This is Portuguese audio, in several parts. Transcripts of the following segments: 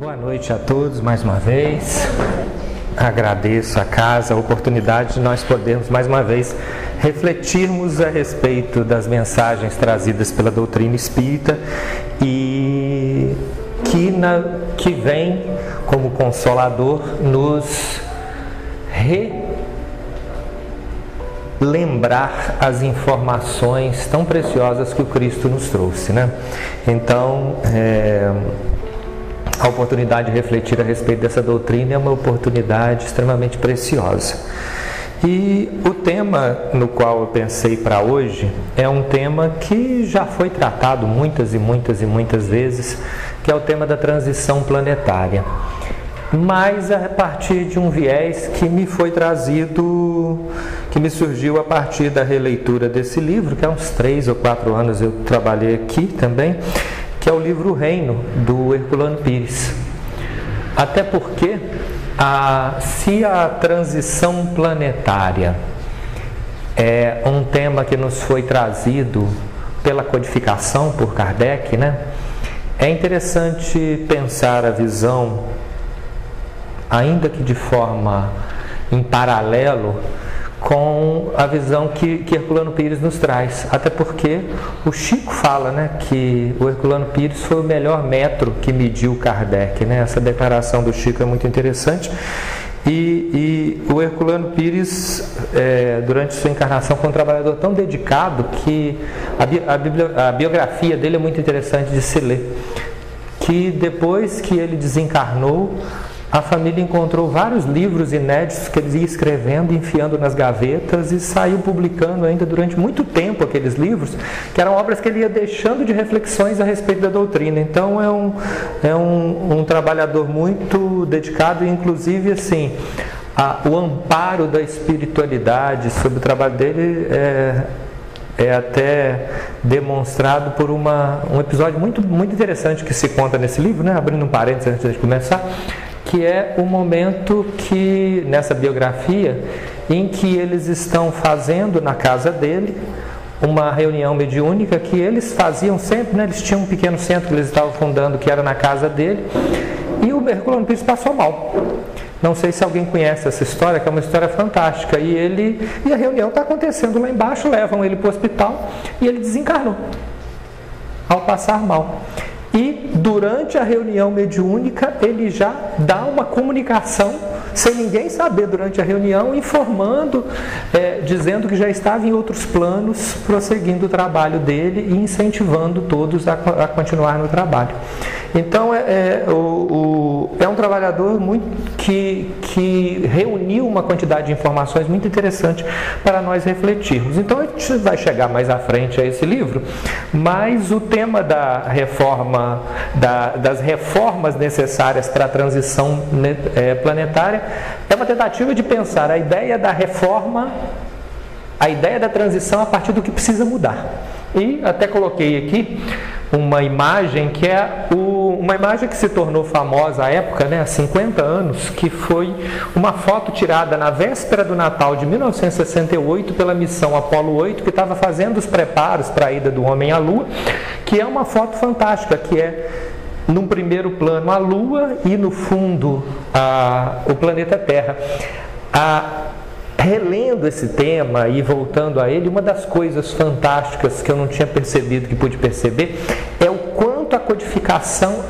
Boa noite a todos mais uma vez. Agradeço a casa a oportunidade de nós podermos mais uma vez refletirmos a respeito das mensagens trazidas pela doutrina espírita e que vem como consolador nos relembrar as informações tão preciosas que o Cristo nos trouxe, né? Então, a oportunidade de refletir a respeito dessa doutrina é uma oportunidade extremamente preciosa. E o tema no qual eu pensei para hoje é um tema que já foi tratado muitas vezes, que é o tema da transição planetária. Mas a partir de um viés que me foi trazido, que me surgiu a partir da releitura desse livro, que há uns 3 ou 4 anos eu trabalhei aqui também, que é o livro O Reino, do Herculano Pires. Até porque, se a transição planetária é um tema que nos foi trazido pela codificação por Kardec, né? É interessante pensar a visão, ainda que de forma em paralelo, com a visão que Herculano Pires nos traz. Até porque o Chico fala, né, que o Herculano Pires foi o melhor metro que mediu Kardec, né? Essa declaração do Chico é muito interessante. E o Herculano Pires, durante sua encarnação, foi um trabalhador tão dedicado que a biografia dele é muito interessante de se ler. Que depois que ele desencarnou, a família encontrou vários livros inéditos que ele ia escrevendo, enfiando nas gavetas e saiu publicando ainda durante muito tempo aqueles livros, que eram obras que ele ia deixando de reflexões a respeito da doutrina. Então é um trabalhador muito dedicado e, inclusive, assim, o amparo da espiritualidade sobre o trabalho dele é até demonstrado por um episódio muito interessante que se conta nesse livro, né? Abrindo um parênteses antes de começar, que é o momento que, nessa biografia, em que eles estão fazendo na casa dele uma reunião mediúnica que eles faziam sempre, né? Eles tinham um pequeno centro que eles estavam fundando, que era na casa dele, e o Herculano Pires passou mal. Não sei se alguém conhece essa história, que é uma história fantástica. E a reunião está acontecendo lá embaixo, levam ele para o hospital e ele desencarnou ao passar mal. E durante a reunião mediúnica ele já dá uma comunicação, sem ninguém saber durante a reunião, informando, dizendo que já estava em outros planos, prosseguindo o trabalho dele e incentivando todos a continuar no trabalho. Então é um trabalhador que reuniu uma quantidade de informações muito interessante para nós refletirmos. Então a gente vai chegar mais à frente a esse livro, mas o tema da reforma, das reformas necessárias para a transição planetária é uma tentativa de pensar a ideia da reforma, a ideia da transição a partir do que precisa mudar. E até coloquei aqui uma imagem que é uma imagem que se tornou famosa à época, né, há 50 anos, que foi uma foto tirada na véspera do Natal de 1968 pela missão Apolo 8, que estava fazendo os preparos para a ida do homem à Lua, que é uma foto fantástica, que é, num primeiro plano, a Lua e no fundo o planeta Terra. Relendo esse tema e voltando a ele, uma das coisas fantásticas que eu não tinha percebido, que pude perceber, é o quanto a codificação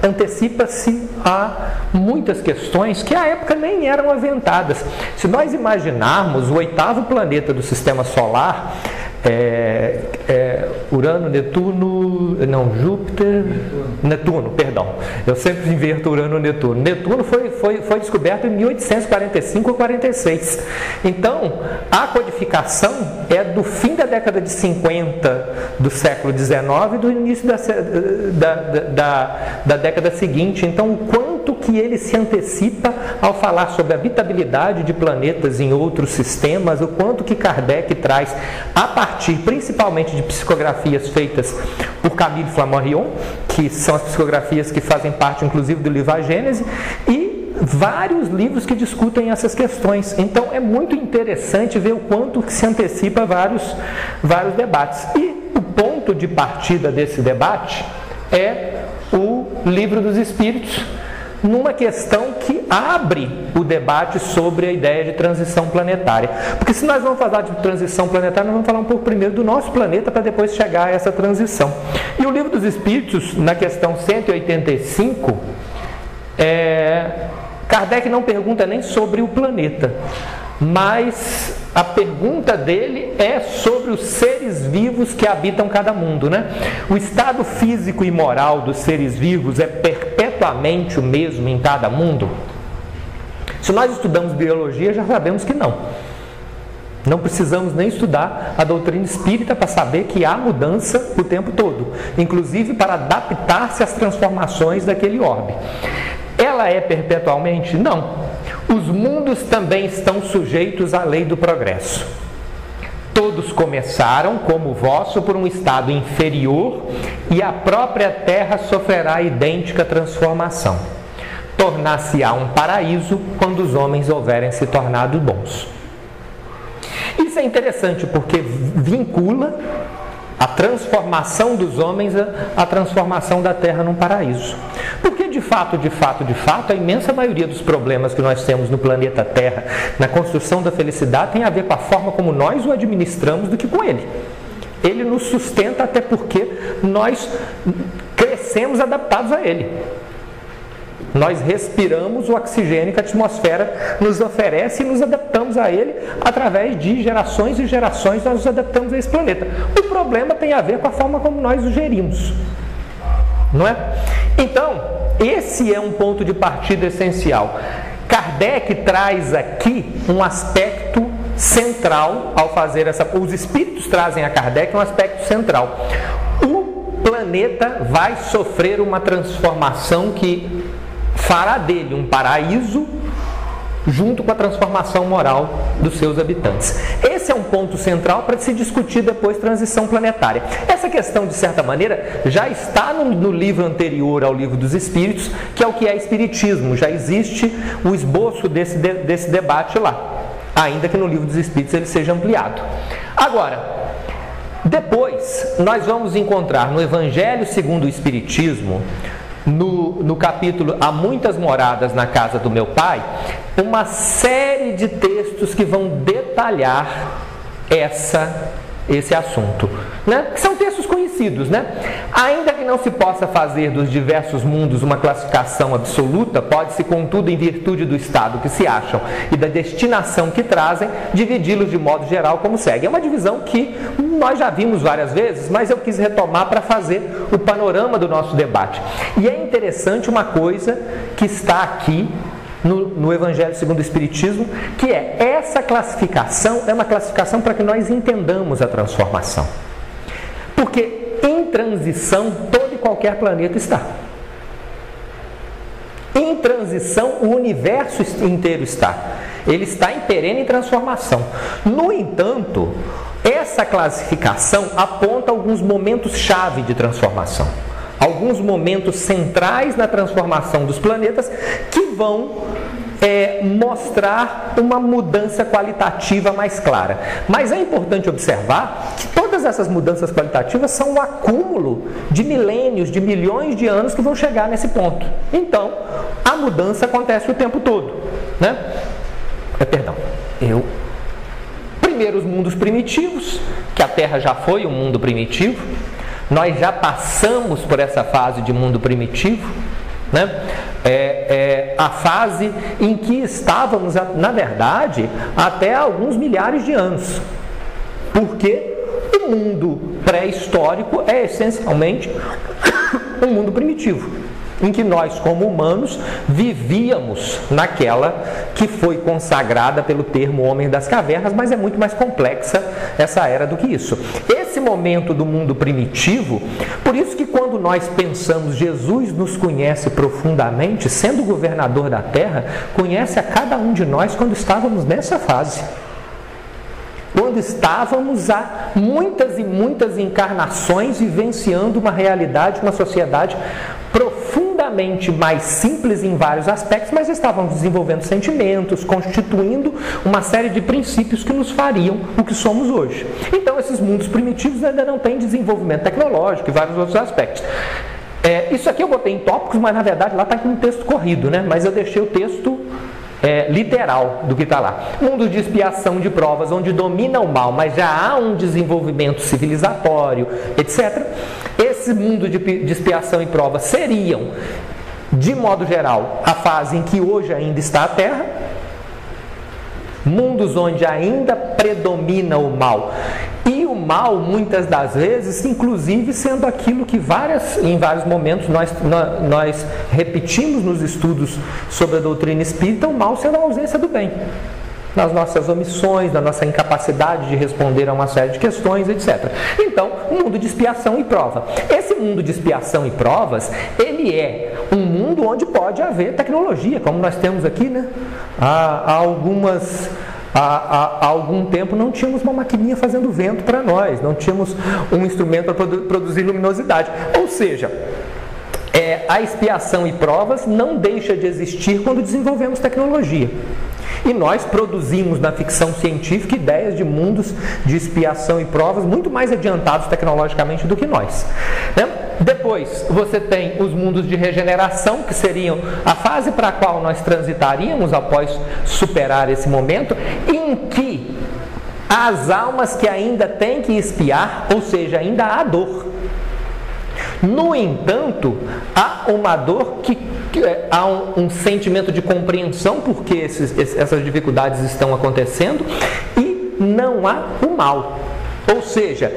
antecipa-se a muitas questões que à época nem eram aventadas. Se nós imaginarmos o 8º planeta do Sistema Solar, Urano, Netuno, perdão. Eu sempre inverto Urano e Netuno. Netuno foi descoberto em 1845 ou 46. Então, a codificação é do fim da década de 50 do século XIX e do início da década seguinte. Então, o quanto que ele se antecipa ao falar sobre a habitabilidade de planetas em outros sistemas, o quanto que Kardec traz a partir principalmente de psicografias feitas por Camille Flammarion, que são as psicografias que fazem parte inclusive do livro A Gênese, e vários livros que discutem essas questões. Então é muito interessante ver o quanto que se antecipa vários debates. E o ponto de partida desse debate é o Livro dos Espíritos, numa questão que abre o debate sobre a ideia de transição planetária. Porque se nós vamos falar de transição planetária, nós vamos falar um pouco primeiro do nosso planeta para depois chegar a essa transição. E o Livro dos Espíritos, na questão 185, Kardec não pergunta nem sobre o planeta, mas a pergunta dele é sobre os seres vivos que habitam cada mundo, né? O estado físico e moral dos seres vivos é perpetuamente o mesmo em cada mundo? Se nós estudamos biologia, já sabemos que não. Não precisamos nem estudar a doutrina espírita para saber que há mudança o tempo todo, inclusive para adaptar-se às transformações daquele orbe. Ela é perpetualmente? Não. Os mundos também estão sujeitos à lei do progresso. Todos começaram, como o vosso, por um estado inferior, e a própria Terra sofrerá idêntica transformação. Tornar-se-á um paraíso quando os homens houverem se tornado bons. Isso é interessante porque vincula a transformação dos homens à transformação da Terra num paraíso. Porque de fato, a imensa maioria dos problemas que nós temos no planeta Terra, na construção da felicidade, tem a ver com a forma como nós o administramos do que com ele. Ele nos sustenta até porque nós crescemos adaptados a ele. Nós respiramos o oxigênio que a atmosfera nos oferece e nos adaptamos a ele através de gerações e gerações, nós nos adaptamos a esse planeta. O problema tem a ver com a forma como nós o gerimos, não é? Então, esse é um ponto de partida essencial. Kardec traz aqui um aspecto central ao fazer essa... Os espíritos trazem a Kardec um aspecto central. O planeta vai sofrer uma transformação que fará dele um paraíso junto com a transformação moral dos seus habitantes. Esse é um ponto central para se discutir depois transição planetária. Essa questão, de certa maneira, já está no livro anterior ao Livro dos Espíritos, que é o que é Espiritismo. Já existe o esboço desse debate lá, ainda que no Livro dos Espíritos ele seja ampliado. Agora, depois nós vamos encontrar no Evangelho segundo o Espiritismo, no capítulo Há Muitas Moradas na Casa do Meu Pai, uma série de textos que vão detalhar esse assunto, né? São textos conhecidos, né? Ainda que não se possa fazer dos diversos mundos uma classificação absoluta, pode-se, contudo, em virtude do estado que se acham e da destinação que trazem, dividi-los de modo geral como segue. É uma divisão que nós já vimos várias vezes, mas eu quis retomar para fazer o panorama do nosso debate. E é interessante uma coisa que está aqui no Evangelho segundo o Espiritismo, que é essa classificação, é uma classificação para que nós entendamos a transformação. Porque em transição todo e qualquer planeta está. Em transição o universo inteiro está. Ele está em perene transformação. No entanto, essa classificação aponta alguns momentos-chave de transformação. Alguns momentos centrais na transformação dos planetas que vão mostrar uma mudança qualitativa mais clara. Mas é importante observar que todas essas mudanças qualitativas são um acúmulo de milênios, de milhões de anos que vão chegar nesse ponto. Então, a mudança acontece o tempo todo, né? Primeiro os mundos primitivos, que a Terra já foi um mundo primitivo. Nós já passamos por essa fase de mundo primitivo, né? A fase em que estávamos, na verdade, até alguns milhares de anos. Porque o mundo pré-histórico é essencialmente um mundo primitivo, em que nós, como humanos, vivíamos naquela que foi consagrada pelo termo Homem das Cavernas, mas é muito mais complexa essa era do que isso. Esse momento do mundo primitivo, por isso que quando nós pensamos Jesus nos conhece profundamente, sendo governador da Terra, conhece a cada um de nós quando estávamos nessa fase. Quando estávamos há muitas e muitas encarnações vivenciando uma realidade, uma sociedade profundamente mais simples em vários aspectos, mas estávamos desenvolvendo sentimentos, constituindo uma série de princípios que nos fariam o que somos hoje. Então, esses mundos primitivos ainda não têm desenvolvimento tecnológico e vários outros aspectos. Isso aqui eu botei em tópicos, mas na verdade lá está aqui um texto corrido, né? Mas eu deixei o texto literal do que está lá. Mundo de expiação de provas, onde domina o mal, mas já há um desenvolvimento civilizatório, etc. Esse mundo de expiação e provas seriam, de modo geral, a fase em que hoje ainda está a Terra. Mundos onde ainda predomina o mal. E o mal, muitas das vezes, inclusive sendo aquilo que em vários momentos nós repetimos nos estudos sobre a doutrina espírita, o mal sendo a ausência do bem. Nas nossas omissões, na nossa incapacidade de responder a uma série de questões, etc. Então, um mundo de expiação e prova. Esse mundo de expiação e provas, ele é um mundo onde pode haver tecnologia, como nós temos aqui, né? Há algum tempo não tínhamos uma maquininha fazendo vento para nós, não tínhamos um instrumento para produzir luminosidade. Ou seja, a expiação e provas não deixa de existir quando desenvolvemos tecnologia. E nós produzimos na ficção científica ideias de mundos de expiação e provas muito mais adiantados tecnologicamente do que nós, né? Depois você tem os mundos de regeneração, que seriam a fase para a qual nós transitaríamos após superar esse momento, em que as almas que ainda têm que expiar, ou seja, ainda há dor. No entanto, há uma dor há um sentimento de compreensão porque essas dificuldades estão acontecendo, e não há o mal. Ou seja,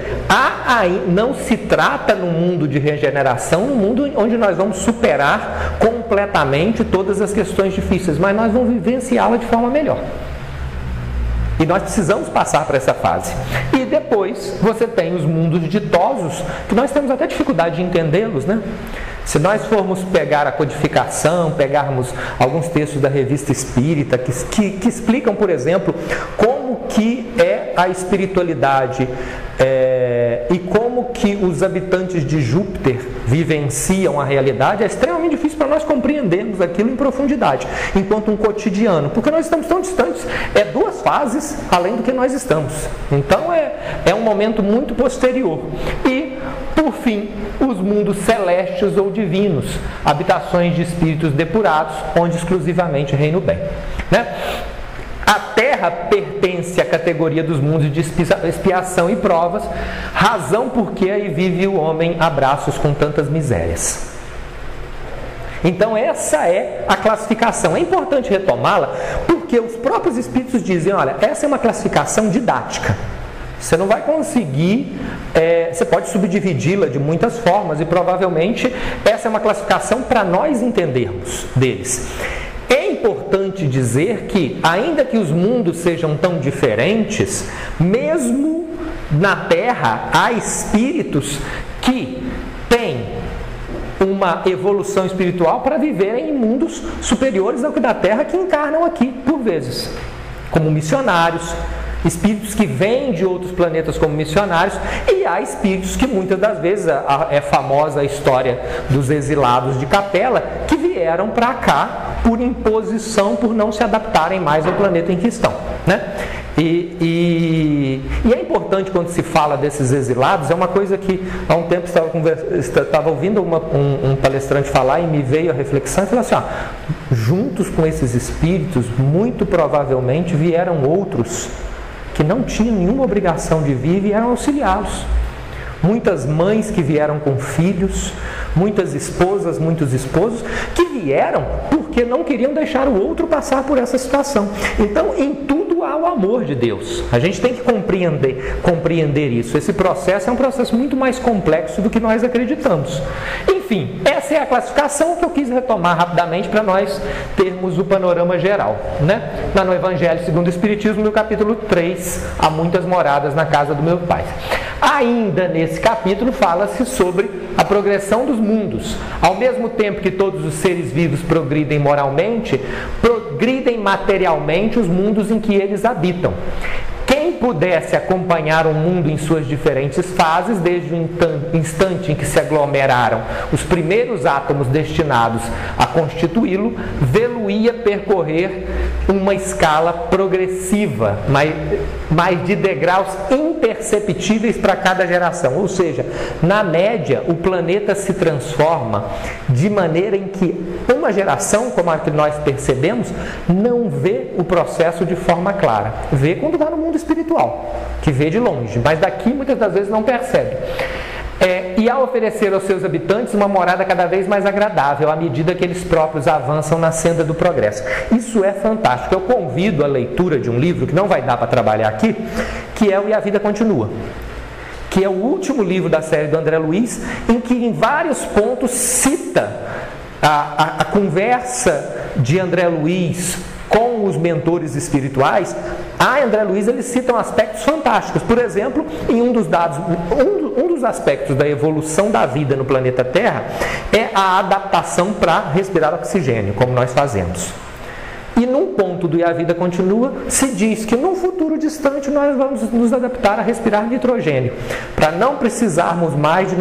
não se trata no mundo de regeneração, no mundo onde nós vamos superar completamente todas as questões difíceis, mas nós vamos vivenciá-la de forma melhor. E nós precisamos passar para essa fase. E depois você tem os mundos ditosos, que nós temos até dificuldade de entendê-los, né? Se nós formos pegar a codificação, pegarmos alguns textos da Revista Espírita que explicam, por exemplo, como que é a espiritualidade e como que os habitantes de Júpiter vivenciam a realidade, é extremamente difícil para nós compreendermos aquilo em profundidade, enquanto um cotidiano, porque nós estamos tão distantes, duas fases além do que nós estamos. Então é um momento muito posterior. E, por fim, os mundos celestes ou divinos, habitações de espíritos depurados, onde exclusivamente reina o bem, né? A Terra pertence à categoria dos mundos de expiação e provas, razão porque aí vive o homem a braços com tantas misérias. Então essa é a classificação. É importante retomá-la, porque os próprios espíritos dizem, olha, essa é uma classificação didática. Você não vai conseguir, você pode subdividi-la de muitas formas, e provavelmente essa é uma classificação para nós entendermos deles. É importante dizer que, ainda que os mundos sejam tão diferentes, mesmo na Terra há espíritos que têm uma evolução espiritual para viverem em mundos superiores ao que da Terra, que encarnam aqui por vezes, como missionários, espíritos que vêm de outros planetas como missionários, e há espíritos que muitas das vezes, é famosa a história dos exilados de Capela, que vieram para cá por imposição, por não se adaptarem mais ao planeta em que estão, né? E é importante quando se fala desses exilados, é uma coisa que há um tempo estava ouvindo um palestrante falar e me veio a reflexão e falou assim, juntos com esses espíritos, muito provavelmente vieram outros que não tinham nenhuma obrigação de vir e vieram auxiliá-los. Muitas mães que vieram com filhos, muitas esposas, muitos esposos, que vieram porque não queriam deixar o outro passar por essa situação. Então, em tudo há o amor de Deus. A gente tem que compreender isso. Esse processo é um processo muito mais complexo do que nós acreditamos. Enfim, essa é a classificação que eu quis retomar rapidamente para nós termos o panorama geral, né? No Evangelho segundo o Espiritismo, no capítulo 3, há muitas moradas na casa do meu Pai. Ainda nesse capítulo fala-se sobre a progressão dos mundos. Ao mesmo tempo que todos os seres vivos progridem moralmente, progridem materialmente os mundos em que eles habitam. Quem pudesse acompanhar o mundo em suas diferentes fases, desde o instante em que se aglomeraram os primeiros átomos destinados a constituí-lo, vê-lo não ia percorrer uma escala progressiva, mas de degraus imperceptíveis para cada geração. Ou seja, na média, o planeta se transforma de maneira em que uma geração, como a que nós percebemos, não vê o processo de forma clara. Vê quando está no mundo espiritual, que vê de longe, mas daqui muitas das vezes não percebe. E a oferecer aos seus habitantes uma morada cada vez mais agradável, à medida que eles próprios avançam na senda do progresso. Isso é fantástico. Eu convido a leitura de um livro, que não vai dar para trabalhar aqui, que é o E a Vida Continua, que é o último livro da série do André Luiz, em que em vários pontos cita a conversa de André Luiz com os mentores espirituais. André Luiz, eles citam aspectos fantásticos. Por exemplo, em um dos aspectos da evolução da vida no planeta Terra é a adaptação para respirar oxigênio, como nós fazemos. E num ponto do E a Vida Continua, se diz que num futuro distante nós vamos nos adaptar a respirar nitrogênio, para não precisarmos mais de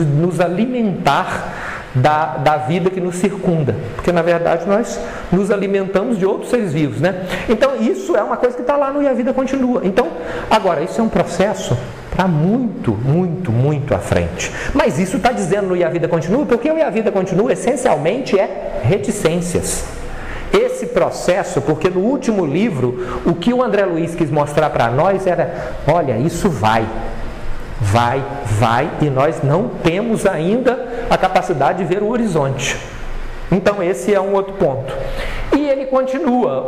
nos alimentar da vida que nos circunda, porque na verdade nós nos alimentamos de outros seres vivos, né? Então isso é uma coisa que está lá no E a Vida Continua. Então, agora, isso é um processo para muito, muito, muito à frente. Mas isso está dizendo no E a Vida Continua, porque o E a Vida Continua essencialmente é reticências. Esse processo, porque no último livro, o que o André Luiz quis mostrar para nós era, olha, isso vai, e nós não temos ainda a capacidade de ver o horizonte. Então esse é um outro ponto. E ele continua,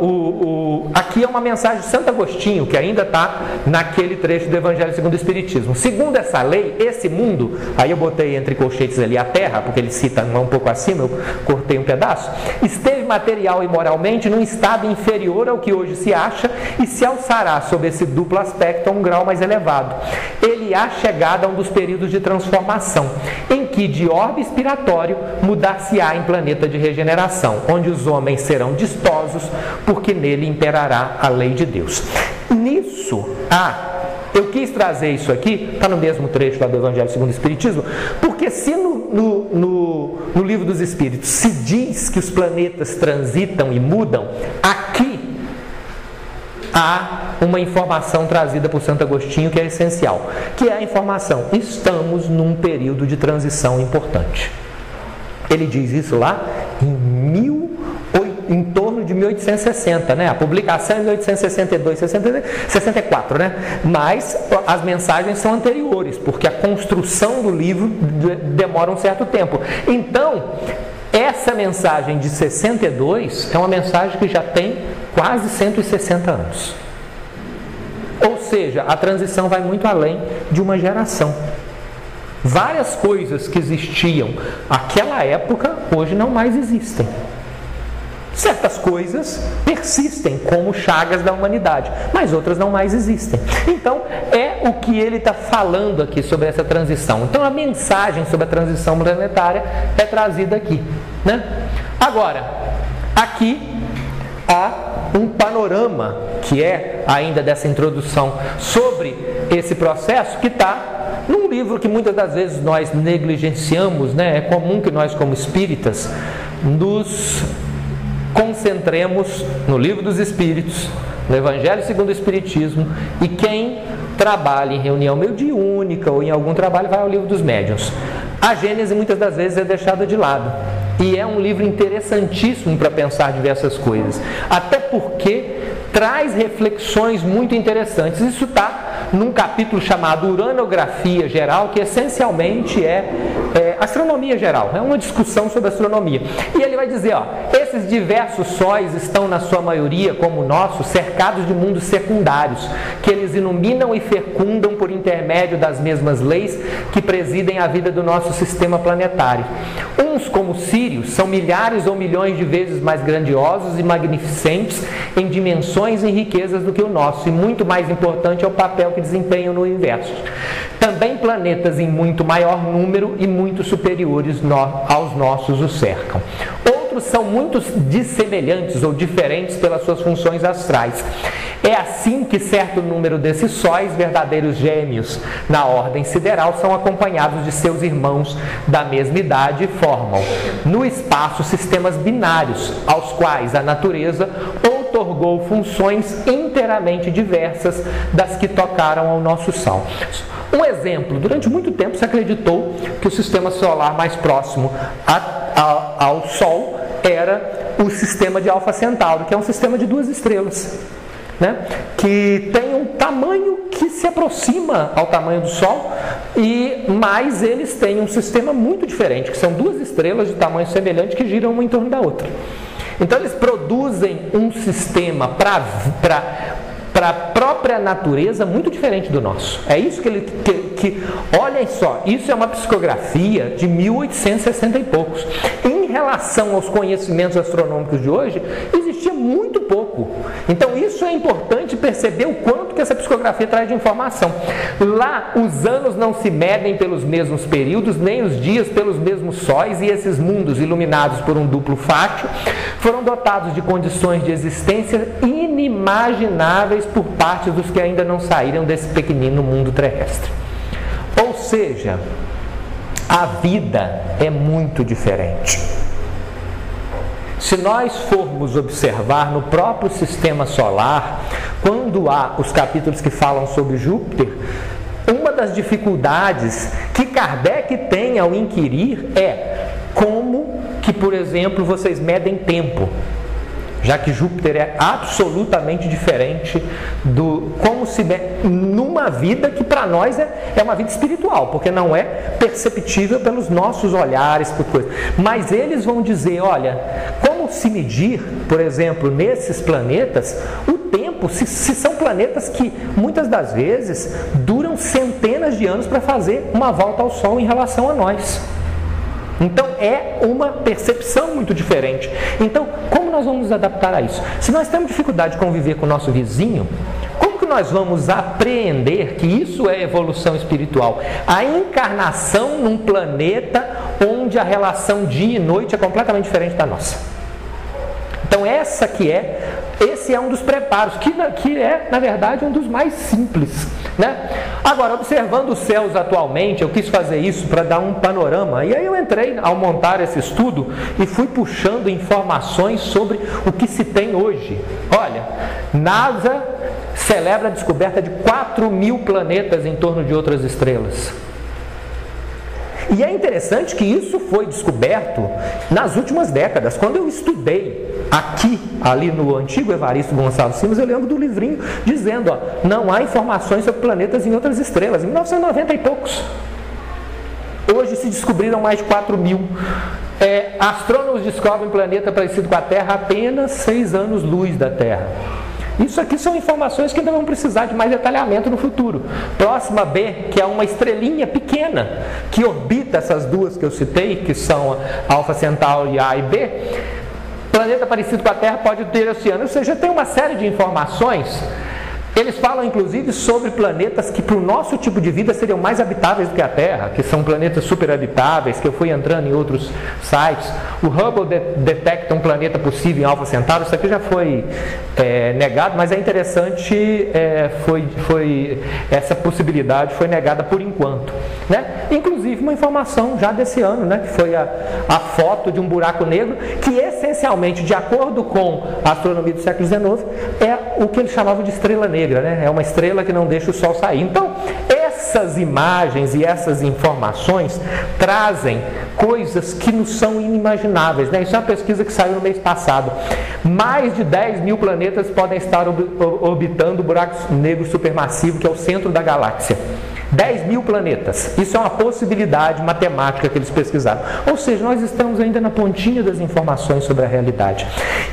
aqui é uma mensagem de Santo Agostinho, que ainda está naquele trecho do Evangelho segundo o Espiritismo. Segundo essa lei, esse mundo, aí eu botei entre colchetes ali a terra, porque ele cita um pouco acima, eu cortei um pedaço, esteve material e moralmente num estado inferior ao que hoje se acha e se alçará sob esse duplo aspecto a um grau mais elevado. Ele há chegado a um dos períodos de transformação, em que de orbe expiratório mudar-se-á em planeta de regeneração, onde os homens serão distosos, porque nele imperará a lei de Deus. Nisso, eu quis trazer isso aqui, está no mesmo trecho lá do Evangelho segundo o Espiritismo, porque se no Livro dos Espíritos se diz que os planetas transitam e mudam, aqui há uma informação trazida por Santo Agostinho que é essencial, que é a informação: estamos num período de transição importante. Ele diz isso lá em torno de 1860, né? A publicação é em 1862, 64, né? Mas as mensagens são anteriores, porque a construção do livro demora um certo tempo. Então, essa mensagem de 62 é uma mensagem que já tem quase 160 anos. Ou seja, a transição vai muito além de uma geração. Várias coisas que existiam naquela época, hoje não mais existem. Certas coisas persistem como chagas da humanidade, mas outras não mais existem. Então, é o que ele está falando aqui sobre essa transição. Então, a mensagem sobre a transição planetária é trazida aqui, né? Agora, aqui há um panorama, que é ainda dessa introdução sobre esse processo, que está num livro que muitas das vezes nós negligenciamos, né? É comum que nós, como espíritas, nos concentremos no Livro dos Espíritos, no Evangelho segundo o Espiritismo, e quem trabalha em reunião mediúnica ou em algum trabalho vai ao Livro dos Médiuns. A Gênese muitas das vezes é deixada de lado, e é um livro interessantíssimo para pensar diversas coisas, até porque traz reflexões muito interessantes. Isso está num capítulo chamado Uranografia Geral, que essencialmente é astronomia geral, é uma discussão sobre astronomia. E ele vai dizer, esses diversos sóis estão na sua maioria, como o nosso, cercados de mundos secundários, que eles iluminam e fecundam por intermédio das mesmas leis que presidem a vida do nosso sistema planetário. Uns, como Sírios, são milhares ou milhões de vezes mais grandiosos e magnificentes em dimensões e riquezas do que o nosso, e muito mais importante é o papel que desempenham no universo. Também planetas em muito maior número e muito superiores aos nossos os cercam. Outros outros são muito dissemelhantes ou diferentes pelas suas funções astrais. É assim que certo número desses sóis, verdadeiros gêmeos na ordem sideral, são acompanhados de seus irmãos da mesma idade e formam, no espaço, sistemas binários, aos quais a natureza outorgou funções inteiramente diversas das que tocaram ao nosso Sol. Um exemplo, durante muito tempo se acreditou que o sistema solar mais próximo ao Sol era o sistema de Alfa Centauro, que é um sistema de 2 estrelas, né? Que tem um tamanho que se aproxima ao tamanho do Sol, mas eles têm um sistema muito diferente, que são 2 estrelas de tamanho semelhante que giram uma em torno da outra. Então eles produzem um sistema para a própria natureza muito diferente do nosso. É isso que olhem só, isso é uma psicografia de 1860 e poucos. Em relação aos conhecimentos astronômicos de hoje, existia muito pouco. Então isso é importante perceber o quanto que essa psicografia traz de informação. Lá os anos não se medem pelos mesmos períodos, nem os dias pelos mesmos sóis, e esses mundos iluminados por um duplo fátio foram dotados de condições de existência inimagináveis por parte dos que ainda não saíram desse pequenino mundo terrestre. Ou seja, a vida é muito diferente. Se nós formos observar no próprio sistema solar, quando há os capítulos que falam sobre Júpiter, uma das dificuldades que Kardec tem ao inquirir é como que, por exemplo, vocês medem tempo, já que Júpiter é absolutamente diferente do como se numa vida que para nós é uma vida espiritual, porque não é perceptível pelos nossos olhares, por coisa. Mas eles vão dizer, olha, como se medir, por exemplo, nesses planetas, o tempo, se são planetas que muitas das vezes duram centenas de anos para fazer uma volta ao Sol em relação a nós. Então é uma percepção muito diferente. Então, como nós vamos nos adaptar a isso? Se nós temos dificuldade de conviver com o nosso vizinho, como que nós vamos apreender que isso é evolução espiritual? A encarnação num planeta onde a relação dia e noite é completamente diferente da nossa. Então esse é um dos preparos, que é, na verdade, um dos mais simples, né? Agora, observando os céus atualmente, eu quis fazer isso para dar um panorama, e aí eu entrei ao montar esse estudo e fui puxando informações sobre o que se tem hoje. Olha, NASA celebra a descoberta de 4.000 planetas em torno de outras estrelas. E é interessante que isso foi descoberto nas últimas décadas. Quando eu estudei ali no antigo Evaristo Gonçalves Simas, eu lembro do livrinho dizendo, não há informações sobre planetas em outras estrelas, em 1990 e poucos. Hoje se descobriram mais de 4.000. Astrônomos descobrem planeta parecido com a Terra a apenas 6 anos-luz da Terra. Isso aqui são informações que ainda vão precisar de mais detalhamento no futuro. Próxima B, que é uma estrelinha pequena que orbita essas duas que eu citei, que são Alfa Centauri A e B. Planeta parecido com a Terra pode ter oceano, ou seja, tem uma série de informações. Eles falam inclusive sobre planetas que para o nosso tipo de vida seriam mais habitáveis do que a Terra, que são planetas superhabitáveis, que eu fui entrando em outros sites. O Hubble detecta um planeta possível em Alfa Centauri, isso aqui já foi negado, mas é interessante, essa possibilidade foi negada por enquanto, né? Inclusive uma informação já desse ano, né, que foi a foto de um buraco negro, que essencialmente, de acordo com a astronomia do século XIX, é o que eles chamavam de estrela negra, né? É uma estrela que não deixa o Sol sair. Então, essas imagens e essas informações trazem coisas que nos são inimagináveis, né? Isso é uma pesquisa que saiu no mês passado. Mais de 10.000 planetas podem estar orbitando o buraco negro supermassivo, que é o centro da galáxia. 10.000 planetas. Isso é uma possibilidade matemática que eles pesquisaram. Ou seja, nós estamos ainda na pontinha das informações sobre a realidade.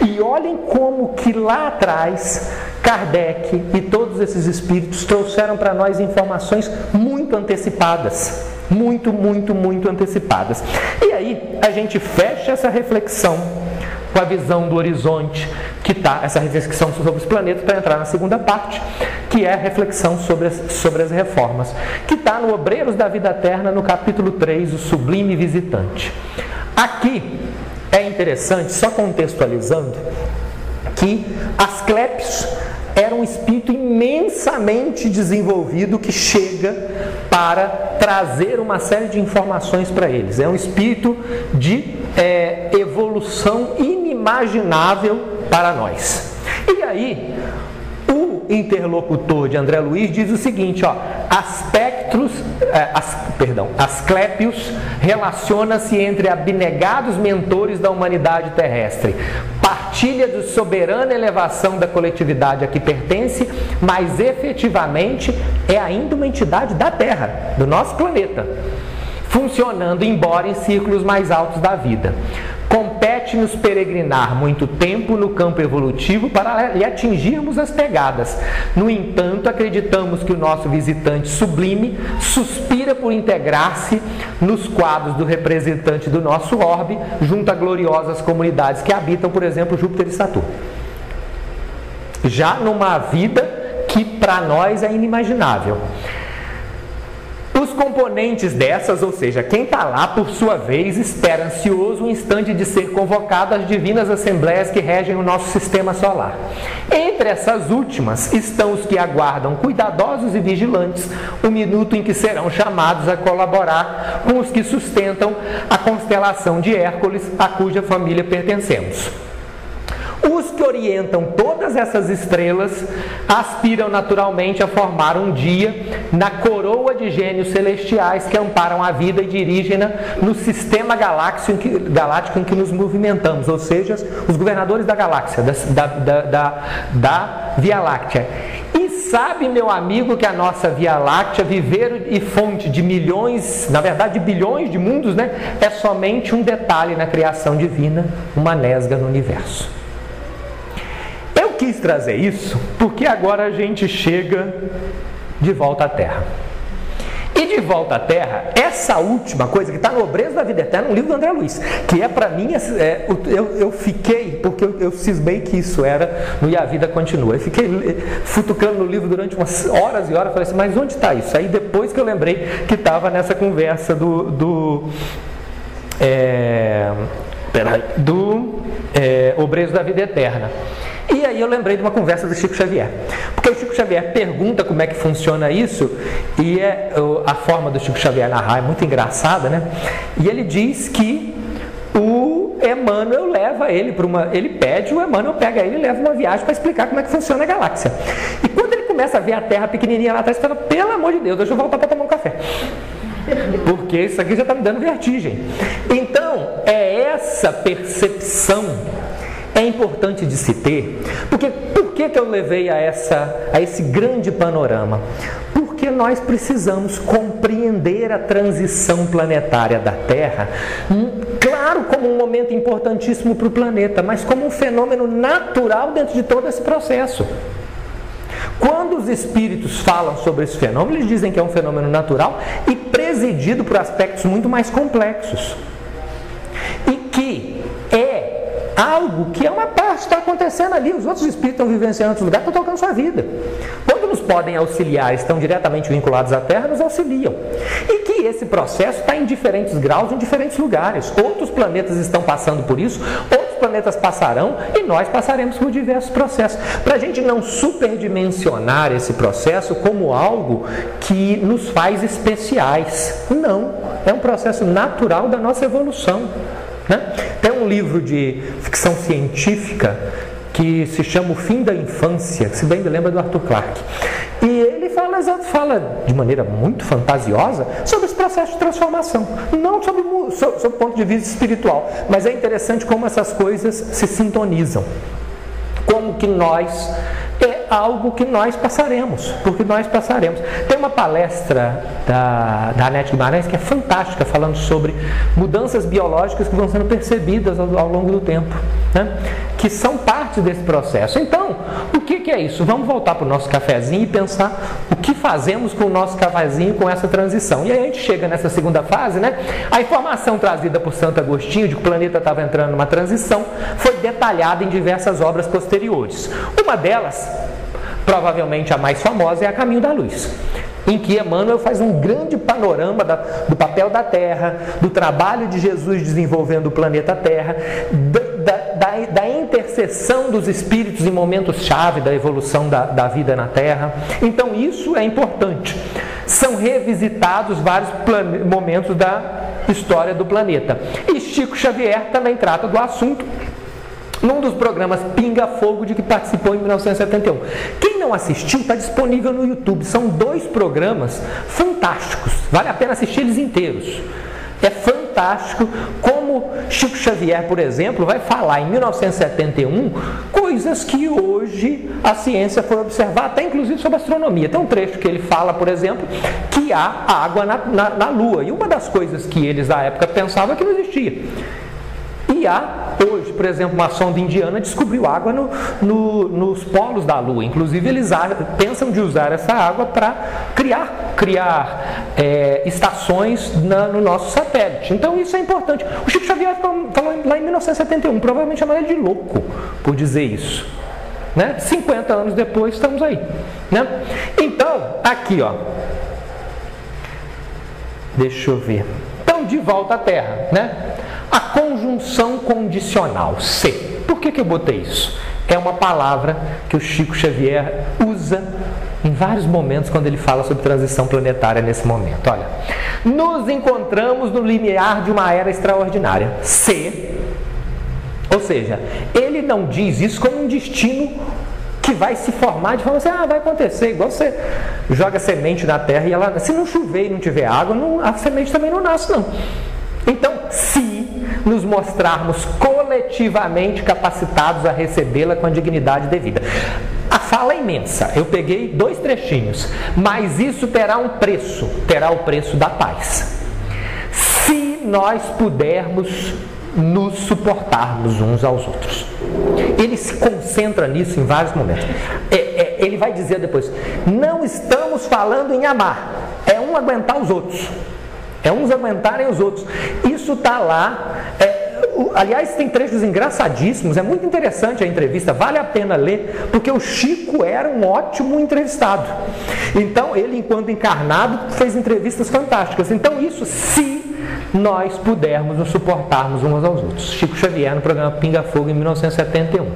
E olhem como que lá atrás Kardec e todos esses espíritos trouxeram para nós informações muito antecipadas. Muito, muito, muito antecipadas. E aí a gente fecha essa reflexão com a visão do horizonte, que está essa reflexão sobre os planetas, para entrar na segunda parte, que é a reflexão sobre as reformas, que está no Obreiros da Vida Eterna, no capítulo 3, o Sublime Visitante. Aqui É interessante, só contextualizando, que Asclépios era um espírito imensamente desenvolvido que chega para trazer uma série de informações para eles. É um espírito de evolução inimaginável para nós. E aí, o interlocutor de André Luiz diz o seguinte, ó, Asclépios relaciona-se entre abnegados mentores da humanidade terrestre, partilha de soberana elevação da coletividade a que pertence, mas efetivamente é ainda uma entidade da Terra, do nosso planeta, funcionando embora em círculos mais altos da vida. Compete-nos peregrinar muito tempo no campo evolutivo para lhe atingirmos as pegadas. No entanto, acreditamos que o nosso visitante sublime suspira por integrar-se nos quadros do representante do nosso orbe, junto a gloriosas comunidades que habitam, por exemplo, Júpiter e Saturno. Já numa vida que para nós é inimaginável. Os componentes dessas, ou seja, quem está lá, por sua vez, espera ansioso o instante de ser convocado às divinas assembleias que regem o nosso sistema solar. Entre essas últimas estão os que aguardam, cuidadosos e vigilantes, o minuto em que serão chamados a colaborar com os que sustentam a constelação de Hércules, a cuja família pertencemos. Os que orientam todas essas estrelas aspiram naturalmente a formar um dia na coroa de gênios celestiais que amparam a vida e dirigem-na no sistema galáctico em que nos movimentamos, ou seja, os governadores da galáxia, da Via Láctea. E sabe, meu amigo, que a nossa Via Láctea, viveiro e fonte de milhões, na verdade de bilhões de mundos, né, é somente um detalhe na criação divina, uma nesga no universo. Eu quis trazer isso porque agora a gente chega de volta à Terra. E de volta à Terra, essa última coisa que está no Obreiros da Vida Eterna, um livro do André Luiz, que é para mim, eu fiquei, porque eu cismei que isso era no E a Vida Continua. Eu fiquei futucando no livro durante umas horas e horas, falei assim, mas onde está isso? Aí depois que eu lembrei que estava nessa conversa Obreiros da Vida Eterna. E aí eu lembrei de uma conversa do Chico Xavier. Porque o Chico Xavier pergunta como é que funciona isso, e a forma do Chico Xavier narrar é muito engraçada, né? E ele diz que o Emmanuel leva ele para ele pede, o Emmanuel pega ele e leva uma viagem para explicar como é que funciona a galáxia. E quando ele começa a ver a Terra pequenininha lá atrás, ele fala, pelo amor de Deus, deixa eu voltar para tomar um café. Porque isso aqui já está me dando vertigem. Então, é essa percepção é importante de se ter, porque por que eu levei a esse grande panorama? Porque nós precisamos compreender a transição planetária da Terra, claro, como um momento importantíssimo para o planeta, mas como um fenômeno natural dentro de todo esse processo. Quando os espíritos falam sobre esse fenômeno, eles dizem que é um fenômeno natural e presidido por aspectos muito mais complexos. E que é algo que é uma parte, está acontecendo ali, os outros espíritos estão vivenciando em outros lugares, estão tocando sua vida. Quando nos podem auxiliar, estão diretamente vinculados à Terra, nos auxiliam. E que esse processo está em diferentes graus, em diferentes lugares. Outros planetas estão passando por isso, outros planetas passarão e nós passaremos por diversos processos. Para a gente não superdimensionar esse processo como algo que nos faz especiais. Não, é um processo natural da nossa evolução. Tem um livro de ficção científica que se chama O Fim da Infância, que se bem me lembra do Arthur Clarke. E ele fala de maneira muito fantasiosa sobre esse processo de transformação. Não sob o ponto de vista espiritual, mas é interessante como essas coisas se sintonizam. Como que nós... é algo que nós passaremos, porque nós passaremos. Tem uma palestra da Anete Guimarães que é fantástica, falando sobre mudanças biológicas que vão sendo percebidas ao longo do tempo, né? Que são parte desse processo. Então, o que é isso? Vamos voltar para o nosso cafezinho e pensar o que fazemos com o nosso cafezinho com essa transição. E aí a gente chega nessa segunda fase, né? A informação trazida por Santo Agostinho de que o planeta estava entrando numa transição foi detalhada em diversas obras posteriores. Uma delas, provavelmente a mais famosa, é A Caminho da Luz. em que Emmanuel faz um grande panorama do papel da Terra, do trabalho de Jesus desenvolvendo o planeta Terra, da interseção dos espíritos em momentos-chave da evolução da vida na Terra. Então isso é importante. São revisitados vários momentos da história do planeta. E Chico Xavier também trata do assunto num dos programas Pinga Fogo, de que participou em 1971. Quem não assistiu, está disponível no YouTube. São 2 programas fantásticos. Vale a pena assistir eles inteiros. É fantástico como Chico Xavier, por exemplo, vai falar em 1971 coisas que hoje a ciência foi observar, até inclusive sobre astronomia. Tem um trecho que ele fala, por exemplo, que há água na Lua. E uma das coisas que eles na época pensavam é que não existia. E há, hoje, por exemplo, uma sonda indiana descobriu água nos polos da Lua. Inclusive, eles pensam de usar essa água para criar estações no nosso satélite. Então, isso é importante. O Chico Xavier falou lá em 1971, provavelmente chamaram ele de louco por dizer isso. Né? 50 anos depois, estamos aí. Né? Então, aqui, ó. Deixa eu ver. Então, de volta à Terra, né? A conjunção condicional, C. Por que eu botei isso? É uma palavra que o Chico Xavier usa em vários momentos quando ele fala sobre transição planetária nesse momento. Olha, nos encontramos no limiar de uma era extraordinária, C. Ou seja, ele não diz isso como um destino que vai se formar de forma assim, vai acontecer, igual você joga semente na terra e ela, se não chover e não tiver água, a semente também não nasce, não. Então, se nos mostrarmos coletivamente capacitados a recebê-la com a dignidade devida. A fala é imensa, eu peguei 2 trechinhos, mas isso terá um preço, terá o preço da paz. Se nós pudermos nos suportarmos uns aos outros. Ele se concentra nisso em vários momentos. Ele vai dizer depois, não estamos falando em amar, é um aguentar os outros. É uns aguentarem os outros. Isso está lá. Aliás, tem trechos engraçadíssimos. É muito interessante a entrevista. Vale a pena ler, porque o Chico era um ótimo entrevistado. Então, ele, enquanto encarnado, fez entrevistas fantásticas. Então, isso, se nós pudermos nos suportarmos uns aos outros. Chico Xavier, no programa Pinga Fogo, em 1971.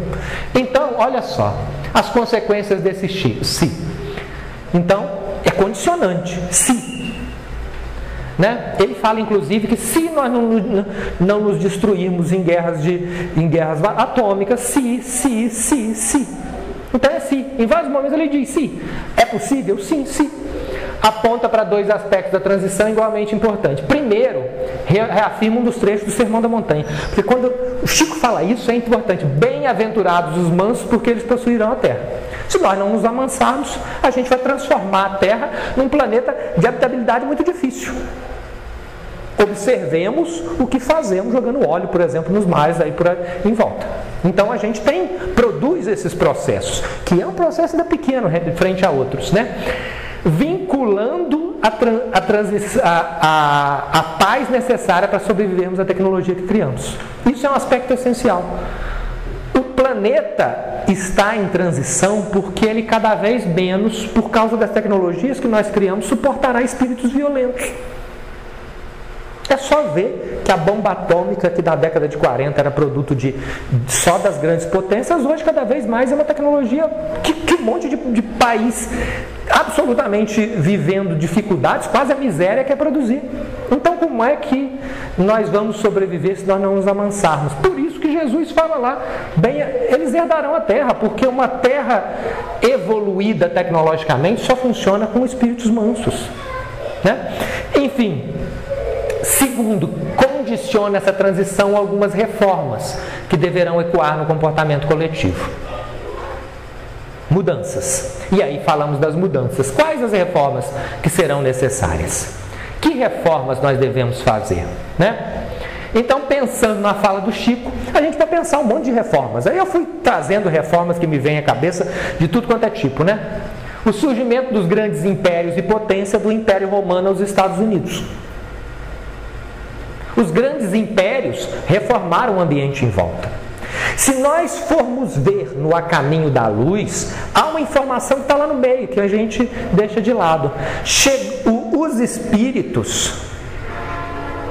Então, olha só. As consequências desse se. Então, é condicionante. Se. Né? Ele fala, inclusive, que se nós não nos destruirmos em guerras atômicas, se. Então é se. Em vários momentos ele diz se. É possível? Sim, se. Aponta para 2 aspectos da transição igualmente importantes. Primeiro, reafirma um dos trechos do Sermão da Montanha. Porque quando o Chico fala isso, é importante. Bem-aventurados os mansos, porque eles possuirão a terra. Se nós não nos amansarmos, a gente vai transformar a Terra num planeta de habitabilidade muito difícil. Observemos o que fazemos jogando óleo, por exemplo, nos mares aí em volta. Então a gente produz esses processos, que é um processo ainda pequeno frente a outros, né? Vinculando a paz necessária para sobrevivermos à tecnologia que criamos. Isso é um aspecto essencial. O planeta está em transição porque ele cada vez menos, por causa das tecnologias que nós criamos, suportará espíritos violentos. É só ver que a bomba atômica, que da década de 40 era produto só das grandes potências, hoje cada vez mais é uma tecnologia que um monte de país absolutamente vivendo dificuldades, quase a miséria quer produzir. Então como é que nós vamos sobreviver se nós não nos amansarmos? Por isso que Jesus fala lá, eles herdarão a terra, porque uma terra evoluída tecnologicamente só funciona com espíritos mansos, né? Enfim, segundo, condiciona essa transição a algumas reformas que deverão ecoar no comportamento coletivo. Mudanças. E aí falamos das mudanças. Quais as reformas que serão necessárias? Que reformas nós devemos fazer, né? Então, pensando na fala do Chico, a gente vai pensar um monte de reformas. Aí eu fui trazendo reformas que me vêm à cabeça de tudo quanto é tipo, né? O surgimento dos grandes impérios e potência do Império Romano aos Estados Unidos. Os grandes impérios reformaram o ambiente em volta. Se nós formos ver no A Caminho da Luz, há uma informação que está lá no meio, que a gente deixa de lado. Os espíritos,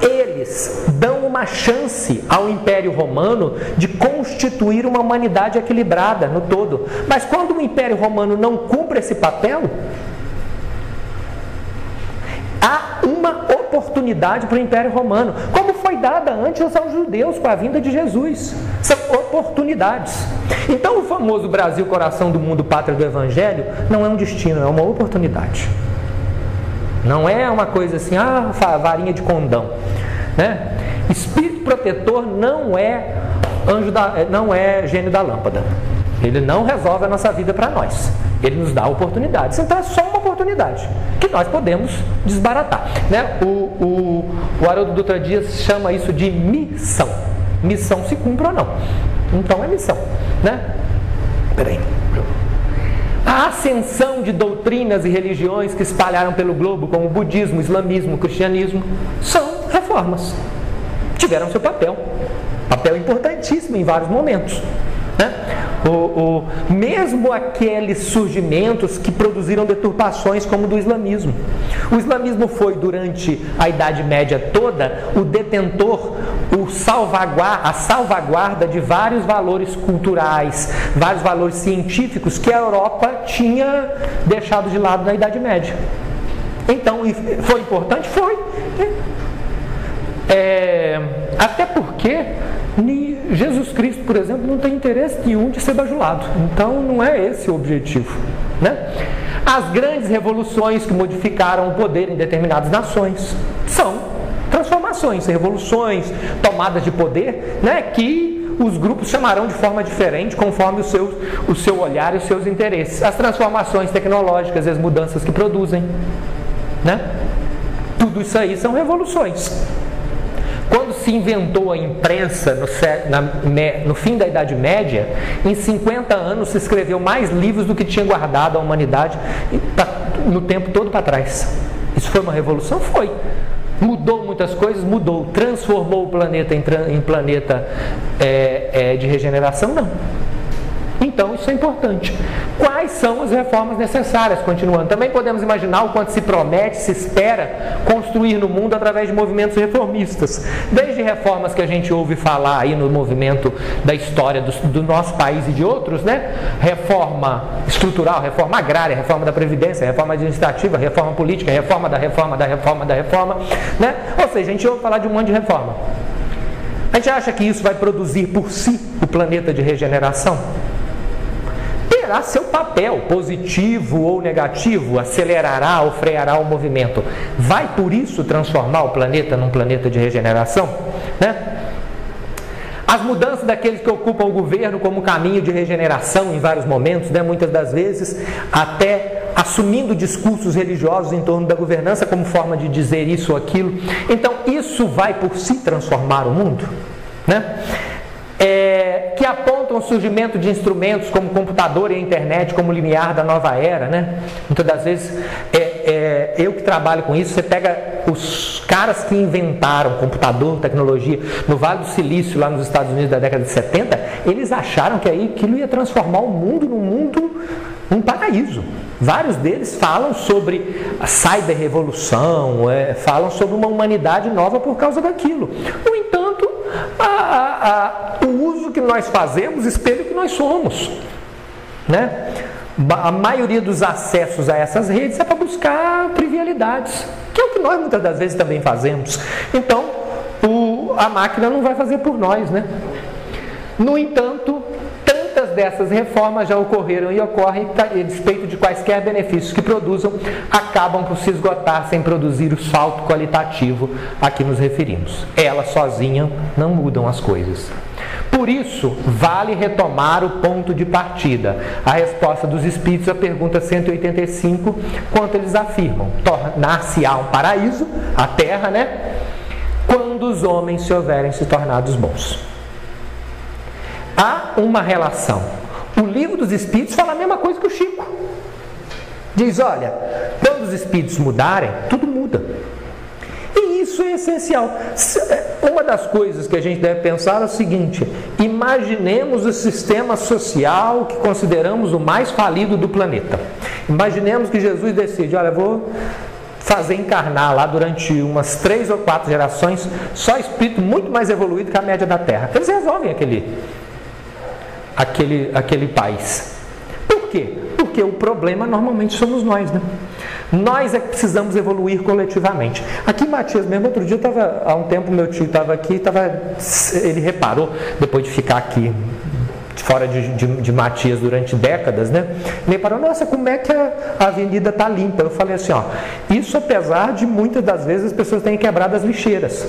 eles dão uma chance ao Império Romano de constituir uma humanidade equilibrada no todo. Mas quando o Império Romano não cumpre esse papel, há uma oportunidade para o Império Romano, como foi dada antes aos judeus com a vinda de Jesus. São oportunidades. Então o famoso Brasil, coração do mundo, pátria do Evangelho, não é um destino, é uma oportunidade. Não é uma coisa assim, varinha de condão, né? Espírito protetor não é não é gênio da lâmpada. Ele não resolve a nossa vida para nós. Ele nos dá oportunidades. Então é só uma oportunidade que nós podemos desbaratar, né? O Haroldo Dutra Dias chama isso de missão. Missão se cumpre ou não. Então é missão, né? Peraí. A ascensão de doutrinas e religiões que espalharam pelo globo, como o budismo, o islamismo, o cristianismo, são reformas. Tiveram seu papel importantíssimo em vários momentos, né? Mesmo aqueles surgimentos que produziram deturpações como o do islamismo. O islamismo foi, durante a Idade Média toda, o detentor, a salvaguarda de vários valores culturais, vários valores científicos que a Europa tinha deixado de lado na Idade Média. Então, foi importante? Foi. Até porque Jesus Cristo, por exemplo, não tem interesse nenhum de ser bajulado. Então não é esse o objetivo, né? As grandes revoluções que modificaram o poder em determinadas nações são transformações, revoluções, tomadas de poder, né, que os grupos chamarão de forma diferente conforme o seu olhar e os seus interesses. As transformações tecnológicas e as mudanças que produzem, né? Tudo isso aí são revoluções. Quando se inventou a imprensa no fim da Idade Média, em 50 anos se escreveu mais livros do que tinha guardado a humanidade no tempo todo para trás. Isso foi uma revolução? Foi. Mudou muitas coisas? Mudou. Transformou o planeta em planeta de regeneração? Não. Então isso é importante. Quais são as reformas necessárias? Continuando, também podemos imaginar o quanto se promete, se espera construir no mundo através de movimentos reformistas. Desde reformas que a gente ouve falar aí no movimento da história do nosso país e de outros, né? Reforma estrutural, reforma agrária, reforma da Previdência, reforma administrativa, reforma política, reforma da reforma, né? Ou seja, a gente ouve falar de um monte de reforma. A gente acha que isso vai produzir por si o planeta de regeneração? Terá seu papel, positivo ou negativo, acelerará ou freará o movimento. Vai por isso transformar o planeta num planeta de regeneração, né? As mudanças daqueles que ocupam o governo como caminho de regeneração em vários momentos, né? Muitas das vezes até assumindo discursos religiosos em torno da governança como forma de dizer isso ou aquilo. Então isso vai por si transformar o mundo, né? Que apontam o surgimento de instrumentos como o computador e a internet como limiar da nova era, né? Muitas das vezes, eu que trabalho com isso, você pega os caras que inventaram computador, tecnologia, no Vale do Silício, lá nos Estados Unidos da década de 70, eles acharam que aquilo ia transformar o mundo num paraíso. Vários deles falam sobre a cyber-revolução, falam sobre uma humanidade nova por causa daquilo. No entanto, o uso que nós fazemos espelha o que nós somos, né? A maioria dos acessos a essas redes é para buscar trivialidades, que é o que nós muitas das vezes também fazemos. Então, a máquina não vai fazer por nós, né? No entanto, tantas dessas reformas já ocorreram e ocorrem, a despeito de quaisquer benefícios que produzam, acabam por se esgotar sem produzir o salto qualitativo a que nos referimos. Elas sozinhas não mudam as coisas. Por isso, vale retomar o ponto de partida. A resposta dos Espíritos à pergunta 185, quanto eles afirmam: tornar-se-á um paraíso, a Terra, né? Quando os homens se houverem se tornados bons. Há uma relação. O Livro dos Espíritos fala a mesma coisa que o Chico. Diz, olha, quando os espíritos mudarem, tudo muda. E isso é essencial. uma das coisas que a gente deve pensar é o seguinte: imaginemos o sistema social que consideramos o mais falido do planeta. Imaginemos que Jesus decide, olha, vou fazer encarnar lá durante umas 3 ou 4 gerações só espírito muito mais evoluído que a média da Terra. Eles resolvem aquele país. Por quê? Porque o problema normalmente somos nós, né? Nós é que precisamos evoluir coletivamente. Aqui em Matias mesmo, outro dia, há um tempo meu tio estava aqui, ele reparou, depois de ficar aqui fora de Matias durante décadas, né? Ele reparou, nossa, como é que a avenida está limpa? Eu falei assim, ó, isso apesar de muitas das vezes as pessoas terem quebrado as lixeiras.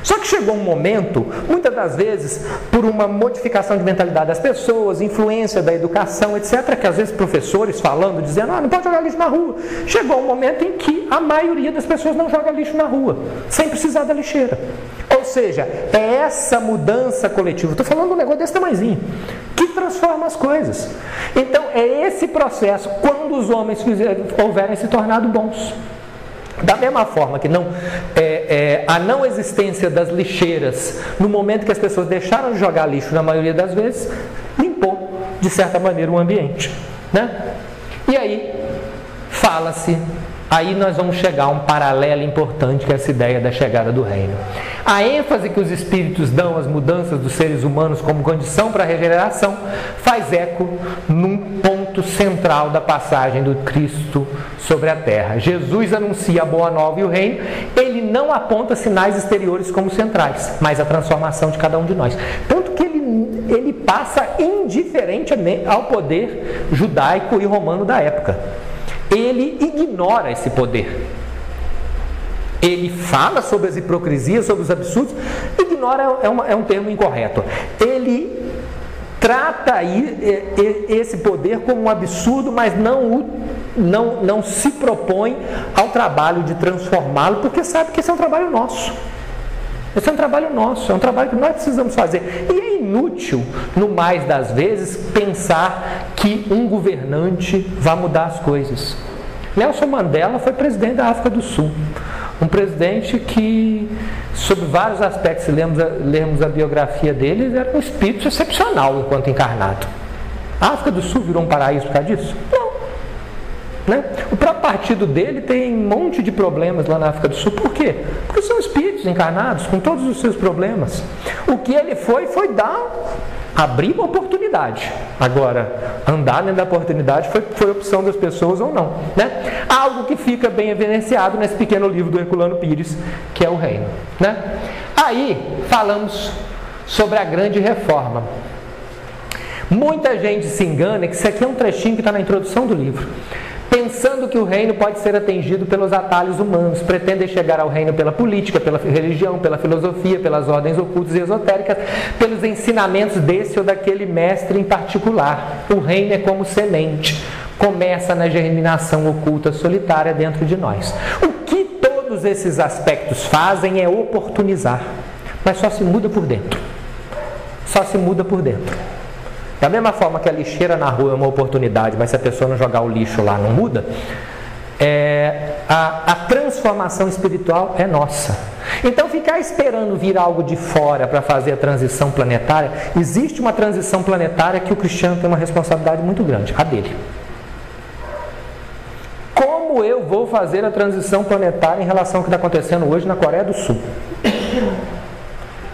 Só que chegou um momento, muitas das vezes, por uma modificação de mentalidade das pessoas, influência da educação, etc., que às vezes professores falando, dizendo, não pode jogar lixo na rua. Chegou um momento em que a maioria das pessoas não joga lixo na rua, sem precisar da lixeira. Ou seja, é essa mudança coletiva, estou falando de um negócio desse tamanhozinho, que transforma as coisas. Então, é esse processo, quando os homens houverem se tornado bons. Da mesma forma que a não existência das lixeiras, no momento que as pessoas deixaram de jogar lixo, na maioria das vezes, limpou, de certa maneira, o ambiente. Né? E aí, fala-se, aí nós vamos chegar a um paralelo importante, que é essa ideia da chegada do reino. A ênfase que os espíritos dão às mudanças dos seres humanos como condição para a regeneração faz eco num ponto central da passagem do Cristo sobre a terra. Jesus anuncia a boa nova e o reino, ele não aponta sinais exteriores como centrais, mas a transformação de cada um de nós. Tanto que ele passa indiferente ao poder judaico e romano da época. Ele ignora esse poder. Ele fala sobre as hipocrisias, sobre os absurdos. Ignora é um termo incorreto. Ele trata esse poder como um absurdo, mas não se propõe ao trabalho de transformá-lo, porque sabe que esse é um trabalho nosso. Esse é um trabalho nosso, é um trabalho que nós precisamos fazer. E é inútil, no mais das vezes, pensar que um governante vai mudar as coisas. Nelson Mandela foi presidente da África do Sul. Um presidente que, sob vários aspectos, se lermos a biografia dele, era um espírito excepcional enquanto encarnado. A África do Sul virou um paraíso por causa disso? Não. Né? O próprio partido dele tem um monte de problemas lá na África do Sul. Por quê? Porque são espíritos encarnados com todos os seus problemas. O que ele foi abrir uma oportunidade. Agora, andar dentro da oportunidade foi opção das pessoas ou não. Né? Algo que fica bem evidenciado nesse pequeno livro do Herculano Pires, que é o Reino. Né? Aí, falamos sobre a grande reforma. Muita gente se engana que isso aqui é um trechinho que está na introdução do livro. Pensando que o reino pode ser atingido pelos atalhos humanos, pretendem chegar ao reino pela política, pela religião, pela filosofia, pelas ordens ocultas e esotéricas, pelos ensinamentos desse ou daquele mestre em particular. O reino é como semente, começa na germinação oculta solitária dentro de nós. O que todos esses aspectos fazem é oportunizar, mas só se muda por dentro. Só se muda por dentro. Da mesma forma que a lixeira na rua é uma oportunidade, mas se a pessoa não jogar o lixo lá não muda, a transformação espiritual é nossa. Então ficar esperando vir algo de fora para fazer a transição planetária, existe uma transição planetária que o cristiano tem uma responsabilidade muito grande, a dele. Como eu vou fazer a transição planetária em relação ao que está acontecendo hoje na Coreia do Sul?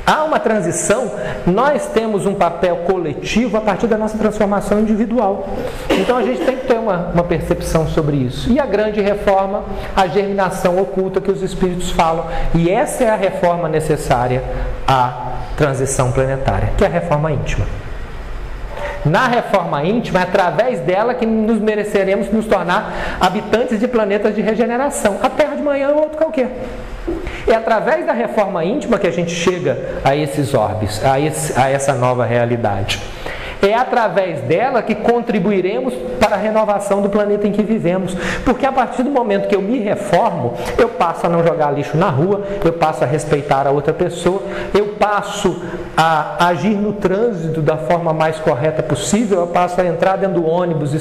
Há uma transição, nós temos um papel coletivo a partir da nossa transformação individual. Então a gente tem que ter uma percepção sobre isso. E a grande reforma, a germinação oculta que os espíritos falam. E essa é a reforma necessária à transição planetária, que é a reforma íntima. Na reforma íntima, é através dela que nos mereceremos nos tornar habitantes de planetas de regeneração. A Terra de manhã é outro qualquer. É através da reforma íntima que a gente chega a esses orbes, a essa nova realidade. É através dela que contribuiremos para a renovação do planeta em que vivemos. Porque a partir do momento que eu me reformo, eu passo a não jogar lixo na rua, eu passo a respeitar a outra pessoa, eu passo a agir no trânsito da forma mais correta possível, eu passo a entrar dentro do ônibus e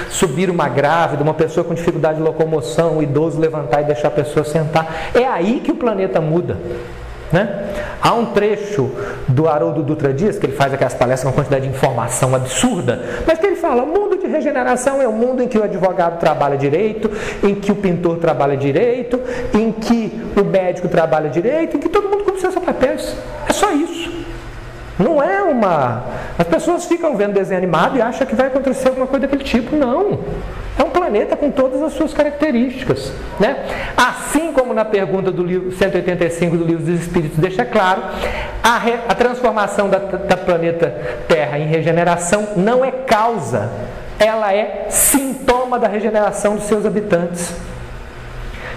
subir uma grávida, uma pessoa com dificuldade de locomoção, um idoso levantar e deixar a pessoa sentar. É aí que o planeta muda. né? Há um trecho do Haroldo Dutra Dias, que ele faz aquelas palestras com uma quantidade de informação absurda, mas que ele fala: o mundo de regeneração é o mundo em que o advogado trabalha direito, em que o pintor trabalha direito, em que o médico trabalha direito, em que todo mundo cumpre seus papéis. É só isso. Não é uma... As pessoas ficam vendo desenho animado e acham que vai acontecer alguma coisa daquele tipo. Não. É um planeta com todas as suas características, né? Assim como na pergunta do livro 185 do Livro dos Espíritos deixa claro, a transformação da planeta Terra em regeneração não é causa, ela é sintoma da regeneração dos seus habitantes.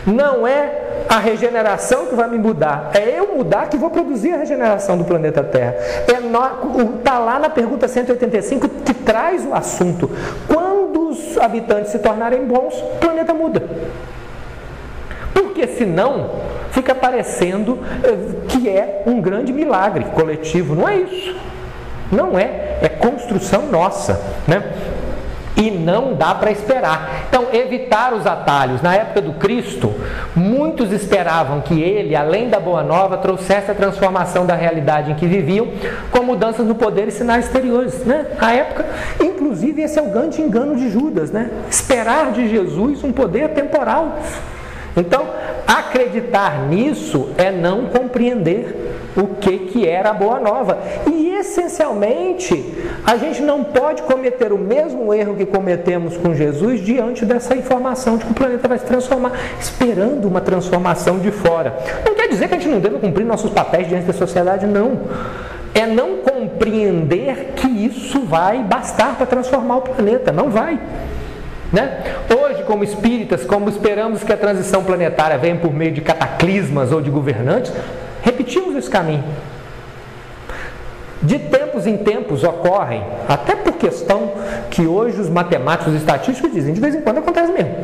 Não é a regeneração que vai me mudar, é eu mudar que vou produzir a regeneração do planeta Terra. Está lá na pergunta 185 que traz o assunto. Quando os habitantes se tornarem bons, o planeta muda. Porque senão fica parecendo que é um grande milagre coletivo. Não é isso. Não é. É construção nossa, né? E não dá para esperar. Então, evitar os atalhos. Na época do Cristo, muitos esperavam que ele, além da Boa Nova, trouxesse a transformação da realidade em que viviam, com mudanças no poder e sinais exteriores, né? Na época, inclusive, esse é o grande engano de Judas, né? Esperar de Jesus um poder temporal. Então, acreditar nisso é não compreender o que era a Boa Nova. E, essencialmente, a gente não pode cometer o mesmo erro que cometemos com Jesus diante dessa informação de que o planeta vai se transformar, esperando uma transformação de fora. Não quer dizer que a gente não deva cumprir nossos papéis diante da sociedade, não. É não compreender que isso vai bastar para transformar o planeta. Não vai. Né? Hoje, como espíritas, como esperamos que a transição planetária venha por meio de cataclismas ou de governantes, repetimos esse caminho. De tempos em tempos ocorrem, até por questão que hoje os matemáticos e estatísticos dizem, de vez em quando acontece mesmo.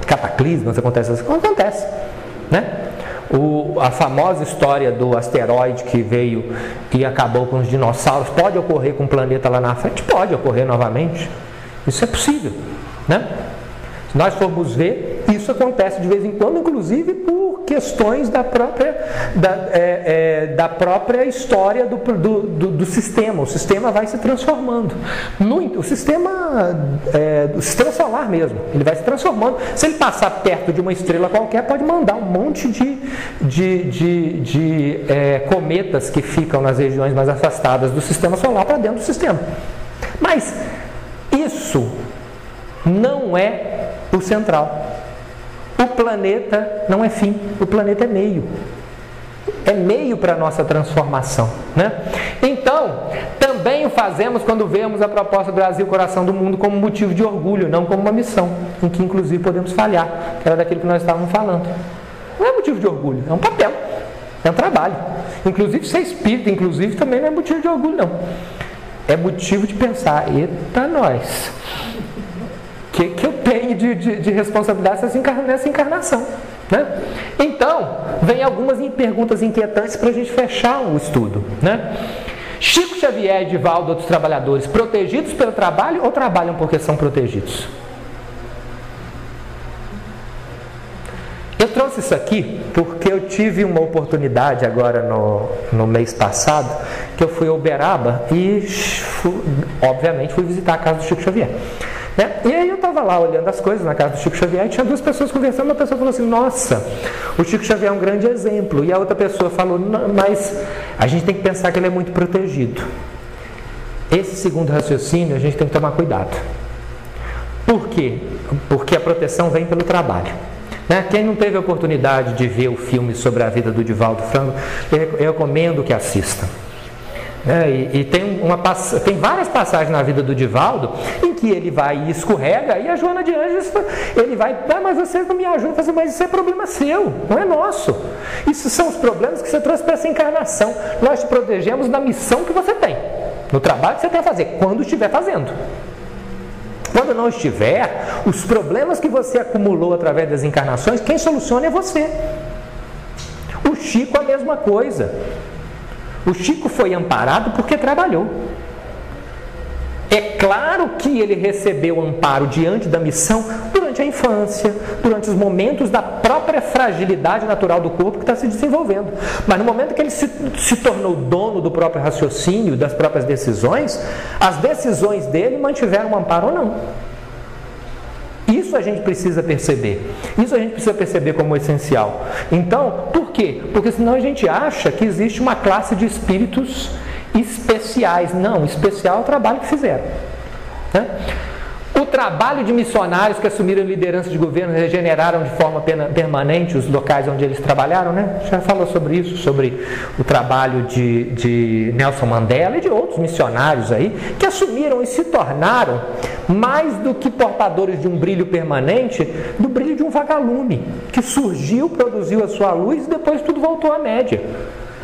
Cataclismas, acontece, né? A famosa história do asteroide que veio e acabou com os dinossauros, pode ocorrer com o planeta lá na frente? Pode ocorrer novamente. Isso é possível, né? Se nós formos ver, isso acontece de vez em quando, inclusive por questões da própria história do sistema. O sistema vai se transformando. O sistema solar mesmo, ele vai se transformando. Se ele passar perto de uma estrela qualquer, pode mandar um monte de cometas que ficam nas regiões mais afastadas do sistema solar para dentro do sistema. Mas isso não é o central. O planeta não é fim, o planeta é meio. É meio para a nossa transformação, né? Então, também o fazemos quando vemos a proposta Brasil Coração do Mundo como motivo de orgulho, não como uma missão, em que inclusive podemos falhar, que era daquilo que nós estávamos falando. Não é motivo de orgulho, é um papel, é um trabalho. Inclusive ser espírita, inclusive, também não é motivo de orgulho, não. É motivo de pensar, eita nós, o que eu tenho de responsabilidade nessa encarnação, né? Então, vem algumas perguntas inquietantes para a gente fechar o estudo, né? Chico Xavier, Edivaldo e outros trabalhadores, protegidos pelo trabalho ou trabalham porque são protegidos? Eu trouxe isso aqui porque eu tive uma oportunidade agora no mês passado, que eu fui a Uberaba e, obviamente, fui visitar a casa do Chico Xavier. Né? E aí eu estava lá olhando as coisas na casa do Chico Xavier e tinha duas pessoas conversando. Uma pessoa falou assim: nossa, o Chico Xavier é um grande exemplo. E a outra pessoa falou: mas a gente tem que pensar que ele é muito protegido. Esse segundo raciocínio a gente tem que tomar cuidado. Por quê? Porque a proteção vem pelo trabalho. Né? Quem não teve a oportunidade de ver o filme sobre a vida do Divaldo Franco, eu recomendo que assista. E tem várias passagens na vida do Divaldo em que ele vai e escorrega, e a Joana de Ângeles, ele vai, mas você não me ajuda, mas isso é problema seu, não é nosso. Isso são os problemas que você trouxe para essa encarnação. Nós te protegemos na missão que você tem, no trabalho que você tem a fazer, quando estiver fazendo. Quando não estiver, os problemas que você acumulou através das encarnações, quem soluciona é você. O Chico, a mesma coisa. O Chico foi amparado porque trabalhou. É claro que ele recebeu amparo diante da missão durante durante a infância, durante os momentos da própria fragilidade natural do corpo que está se desenvolvendo. Mas no momento que ele se tornou dono do próprio raciocínio, das próprias decisões, as decisões dele mantiveram um amparo ou não. Isso a gente precisa perceber. Isso a gente precisa perceber como essencial. Então, por quê? Porque senão a gente acha que existe uma classe de espíritos especiais. Não, especial é o trabalho que fizeram, né? O trabalho de missionários que assumiram liderança de governo regeneraram de forma permanente os locais onde eles trabalharam, né? Já falou sobre isso, sobre o trabalho de Nelson Mandela e de outros missionários aí, que assumiram e se tornaram mais do que portadores de um brilho permanente, do brilho de um vagalume, que surgiu, produziu a sua luz e depois tudo voltou à média.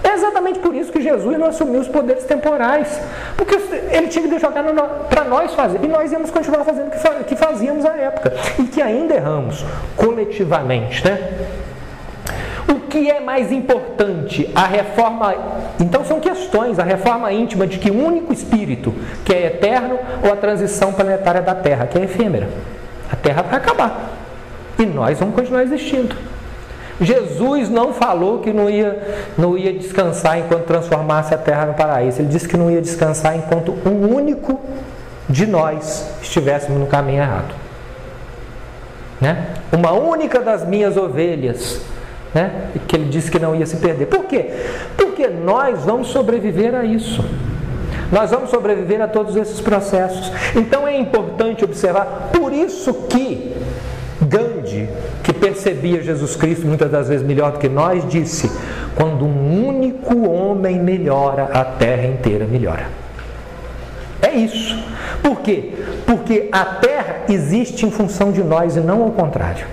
É exatamente por isso que Jesus não assumiu os poderes temporais, porque ele tinha que jogar para nós fazer, e nós íamos continuar fazendo o que fazíamos à época, e que ainda erramos, coletivamente, né? O que é mais importante? A reforma... Então são questões, a reforma íntima de que um único espírito, que é eterno, ou a transição planetária da Terra, que é efêmera. A Terra vai acabar, e nós vamos continuar existindo. Jesus não falou que não ia descansar enquanto transformasse a terra no paraíso. Ele disse que não ia descansar enquanto um único de nós estivéssemos no caminho errado, né? Uma única das minhas ovelhas, né? Que ele disse que não ia se perder. Por quê? Porque nós vamos sobreviver a isso. Nós vamos sobreviver a todos esses processos. Então é importante observar. Por isso que Gandhi, que percebia Jesus Cristo muitas das vezes melhor do que nós, disse: quando um único homem melhora, a terra inteira melhora. É isso. Por quê? Porque a terra existe em função de nós e não ao contrário.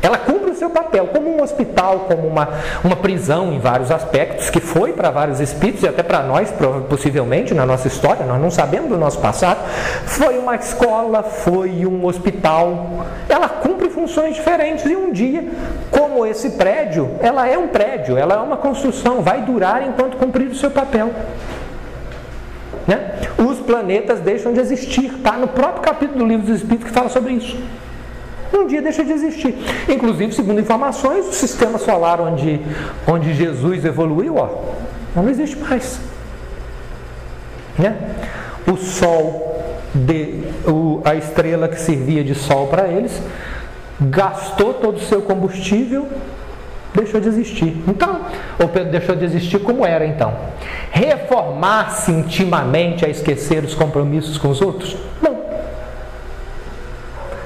Ela cumpre o seu papel como um hospital, como uma prisão em vários aspectos, que foi para vários espíritos e até para nós, possivelmente, na nossa história, nós não sabemos do nosso passado. Foi uma escola, foi um hospital. Ela cumpre funções diferentes e um dia, como esse prédio, ela é um prédio, ela é uma construção, vai durar enquanto cumprir o seu papel, né? Os planetas deixam de existir, está no próprio capítulo do Livro dos Espíritos que fala sobre isso. Um dia deixa de existir. Inclusive, segundo informações, o sistema solar onde Jesus evoluiu, não existe mais, né? O Sol, a estrela que servia de Sol para eles, gastou todo o seu combustível, deixou de existir. Então, ou deixou de existir como era então. Reformar-se intimamente a esquecer os compromissos com os outros? Não.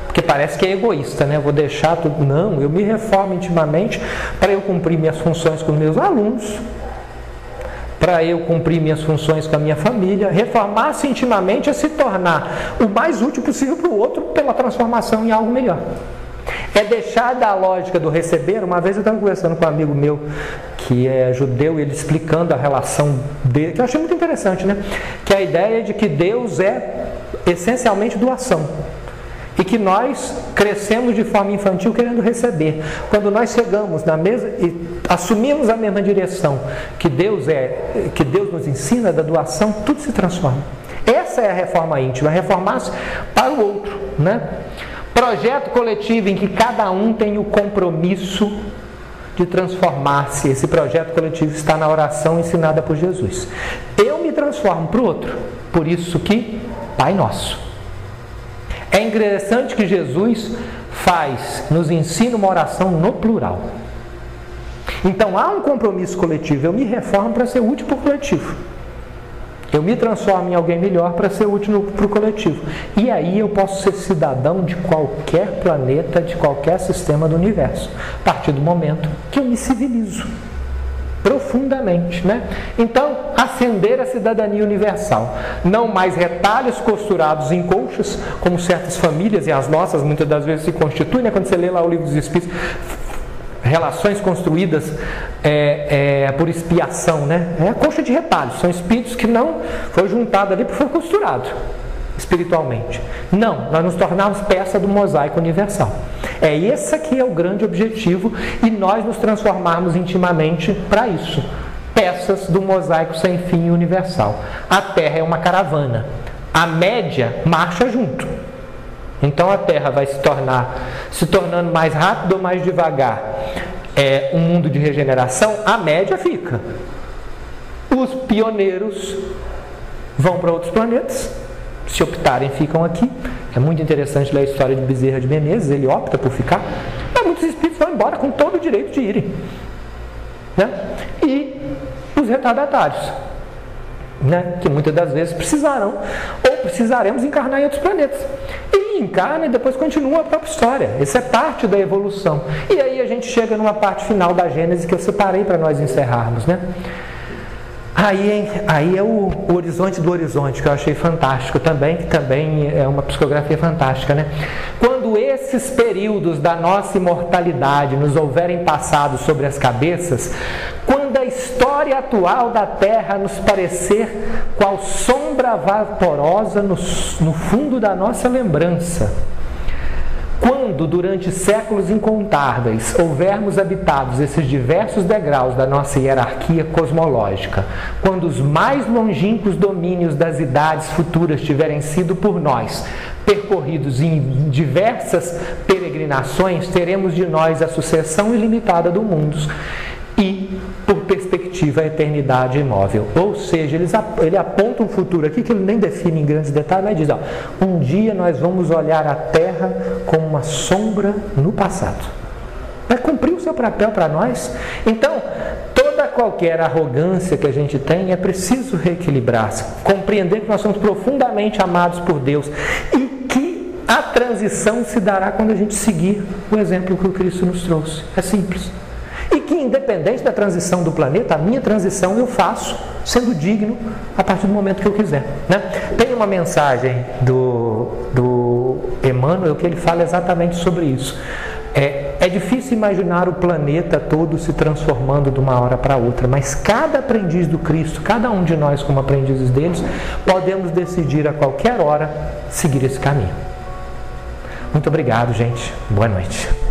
Porque parece que é egoísta, né? Eu vou deixar tudo. Não, eu me reformo intimamente para eu cumprir minhas funções com os meus alunos, para eu cumprir minhas funções com a minha família. Reformar-se intimamente é se tornar o mais útil possível para o outro pela transformação em algo melhor. É deixar da lógica do receber. Uma vez eu estava conversando com um amigo meu que é judeu, ele explicando a relação dele, que eu achei muito interessante, né? Que a ideia de que Deus é essencialmente doação. E que nós crescemos de forma infantil querendo receber. Quando nós chegamos na mesa e assumimos a mesma direção que Deus nos ensina da doação, tudo se transforma. Essa é a reforma íntima, reformar-se para o outro, né? Projeto coletivo em que cada um tem o compromisso de transformar-se. Esse projeto coletivo está na oração ensinada por Jesus. Eu me transformo para o outro. Por isso que Pai Nosso. É interessante que Jesus nos ensina uma oração no plural. Então há um compromisso coletivo. Eu me reformo para ser útil para o coletivo. Eu me transformo em alguém melhor para ser útil para o coletivo. E aí eu posso ser cidadão de qualquer planeta, de qualquer sistema do universo, a partir do momento que eu me civilizo profundamente, né? Então, ascender a cidadania universal. Não mais retalhos costurados em colchas, como certas famílias, e as nossas muitas das vezes se constituem, né? Quando você lê lá o Livro dos Espíritos, relações construídas por expiação, né? É a colcha de retalhos, são espíritos que não foi juntado ali porque foi costurado espiritualmente. Não, nós nos tornamos peça do mosaico universal. É esse que é o grande objetivo, e nós nos transformarmos intimamente para isso. Peças do mosaico sem fim universal. A Terra é uma caravana. A média marcha junto. Então a Terra vai se tornando mais rápido ou mais devagar. É um mundo de regeneração, a média fica. Os pioneiros vão para outros planetas, se optarem, ficam aqui. É muito interessante ler a história de Bezerra de Menezes, ele opta por ficar, mas muitos espíritos vão embora com todo o direito de irem, né? E os retardatários, né? Que muitas das vezes precisarão ou precisaremos encarnar em outros planetas. E encarna e depois continua a própria história. Isso é parte da evolução. E aí a gente chega numa parte final da Gênese que eu separei para nós encerrarmos, né? Aí é o horizonte do horizonte, que eu achei fantástico também, que também é uma psicografia fantástica, né? Quando esses períodos da nossa imortalidade nos houverem passado sobre as cabeças, quando a história atual da Terra nos parecer qual sombra vaporosa no fundo da nossa lembrança, quando, durante séculos incontáveis, houvermos habitados esses diversos degraus da nossa hierarquia cosmológica, quando os mais longínquos domínios das idades futuras tiverem sido por nós percorridos em diversas peregrinações, teremos de nós a sucessão ilimitada do mundo e, por perspectiva, a eternidade imóvel. Ou seja, ele aponta um futuro aqui que ele nem define em grandes detalhes, mas diz, ó, um dia nós vamos olhar a Terra como uma sombra no passado. Vai cumprir o seu papel para nós. Então, qualquer arrogância que a gente tem, é preciso reequilibrar-se, compreender que nós somos profundamente amados por Deus e que a transição se dará quando a gente seguir o exemplo que o Cristo nos trouxe. É simples. E que, independente da transição do planeta, a minha transição eu faço, sendo digno, a partir do momento que eu quiser, né? Tem uma mensagem do Emmanuel que ele fala exatamente sobre isso. É difícil imaginar o planeta todo se transformando de uma hora para outra, mas cada aprendiz do Cristo, cada um de nós como aprendizes deles, podemos decidir a qualquer hora seguir esse caminho. Muito obrigado, gente. Boa noite.